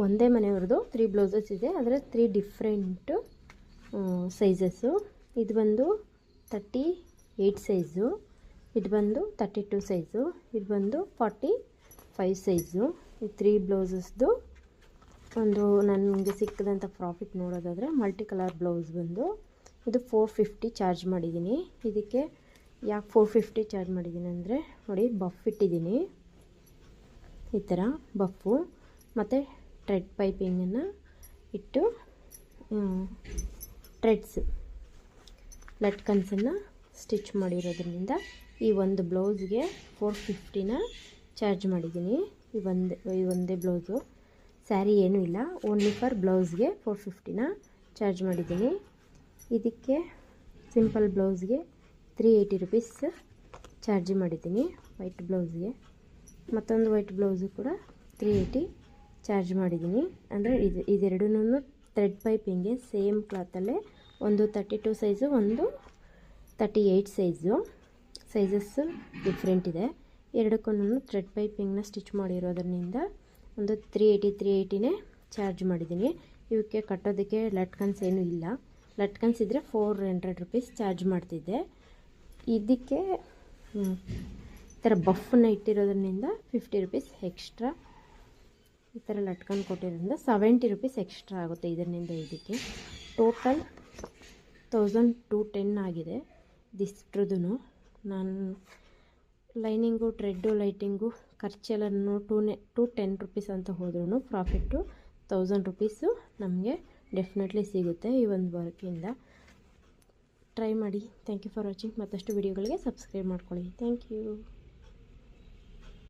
ಒಂದೇ ಮನೆಯವ್ರದ್ದು 3 ಬ್ಲೌಸಸ್ ಇದೆ, ಆದರೆ 3 ಡಿಫ್ರೆಂಟ್ ಸೈಜಸ್ಸು. ಇದು ಬಂದು 38 ಸೈಜು, ಇದು ಬಂದು 32 ಸೈಜು, ಇದು ಬಂದು 45 ಸೈಜು. ಈ 3 ಬ್ಲೌಸಸ್ದು ಒಂದು ನನಗೆ ಸಿಕ್ಕಿದಂಥ ಪ್ರಾಫಿಟ್ ನೋಡೋದಾದರೆ ಮಲ್ಟಿ ಕಲರ್ ಬ್ಲೌಸ್ ಬಂದು ಇದು 450 ಚಾರ್ಜ್ ಮಾಡಿದ್ದೀನಿ. ಇದಕ್ಕೆ ಯಾಕೆ 450 ಚಾರ್ಜ್ ಮಾಡಿದ್ದೀನಿ ಅಂದರೆ ನೋಡಿ, ಬಫ್ ಇಟ್ಟಿದ್ದೀನಿ, ಈ ಥರ ಬಫು ಮತ್ತು ಥ್ರೆಡ್ ಪೈಪಿಂಗನ್ನು ಇಟ್ಟು ಥ್ರೆಡ್ಸ್ ಲಟ್ಕನ್ಸನ್ನು ಸ್ಟಿಚ್ ಮಾಡಿರೋದ್ರಿಂದ ಈ ಒಂದು ಬ್ಲೌಸ್ಗೆ 450ನ ಚಾರ್ಜ್ ಮಾಡಿದ್ದೀನಿ. ಈ ಒಂದೇ ಬ್ಲೌಸು, ಸ್ಯಾರಿ ಏನೂ ಇಲ್ಲ, ಓನ್ಲಿ ಫಾರ್ ಬ್ಲೌಸ್ಗೆ 450ನ ಚಾರ್ಜ್ ಮಾಡಿದ್ದೀನಿ. ಇದಕ್ಕೆ ಸಿಂಪಲ್ ಬ್ಲೌಸ್ಗೆ 380 ರುಪೀಸ್ ಚಾರ್ಜ್ ಮಾಡಿದ್ದೀನಿ. ವೈಟ್ ಬ್ಲೌಸ್ಗೆ ಮತ್ತೊಂದು ವೈಟ್ ಬ್ಲೌಸು ಕೂಡ 380 ಚಾರ್ಜ್ ಮಾಡಿದ್ದೀನಿ. ಅಂದರೆ ಇದೆರಡೂ ಥ್ರೆಡ್ ಪೈಪಿಂಗ್ಗೆ ಸೇಮ್ ಕ್ಲಾತಲ್ಲೇ ಒಂದು 32 ಸೈಜು, ಒಂದು 38 ಸೈಜು. ಸೈಜಸ್ಸು ಡಿಫ್ರೆಂಟ್ ಇದೆ. ಎರಡಕ್ಕೂ ಥ್ರೆಡ್ ಪೈಪಿಂಗ್ನ ಸ್ಟಿಚ್ ಮಾಡಿರೋದ್ರಿಂದ ಒಂದು 380ನೇ ಚಾರ್ಜ್ ಮಾಡಿದ್ದೀನಿ. ಇವಕ್ಕೆ ಕಟ್ಟೋದಕ್ಕೆ ಲಟ್ಕನ್ಸ್ ಏನೂ ಇಲ್ಲ. ಲಟ್ಕನ್ಸ್ ಇದ್ದರೆ 400 ರುಪೀಸ್ ಚಾರ್ಜ್ ಮಾಡ್ತಿದ್ದೆ. ಇದಕ್ಕೆ ಈ ಥರ ಬಫನ್ನ ಇಟ್ಟಿರೋದ್ರಿಂದ 50 ರುಪೀಸ್ ಎಕ್ಸ್ಟ್ರಾ. ಈ ಥರ ಲಟ್ಕನ್ ಕೊಟ್ಟಿರೋದ್ರಿಂದ 70 ರುಪೀಸ್ ಎಕ್ಸ್ಟ್ರಾ ಆಗುತ್ತೆ ಇದರಿಂದ. ಇದಕ್ಕೆ ಟೋಟಲ್ 1210 ಆಗಿದೆ ಇದಿಷ್ಟ್ರದ್ದು. ನಾನು ಲೈನಿಂಗು, ಥ್ರೆಡ್ಡು, ಲೈಟಿಂಗು ಖರ್ಚೆಲ್ಲನೂ 210 ರುಪೀಸ್ ಅಂತ ಹೋದ್ರೂ ಪ್ರಾಫಿಟ್ಟು 1000 ರುಪೀಸು ನಮಗೆ ಡೆಫಿನೆಟ್ಲಿ ಸಿಗುತ್ತೆ ಈ ಒಂದು ವರ್ಕಿಂದ. ಟ್ರೈ ಮಾಡಿ. Thank you for watching. ಮತ್ತಷ್ಟು ವಿಡಿಯೋಗಳಿಗೆ ಸಬ್ಸ್ಕ್ರೈಬ್ ಮಾಡ್ಕೊಳ್ಳಿ. Thank you.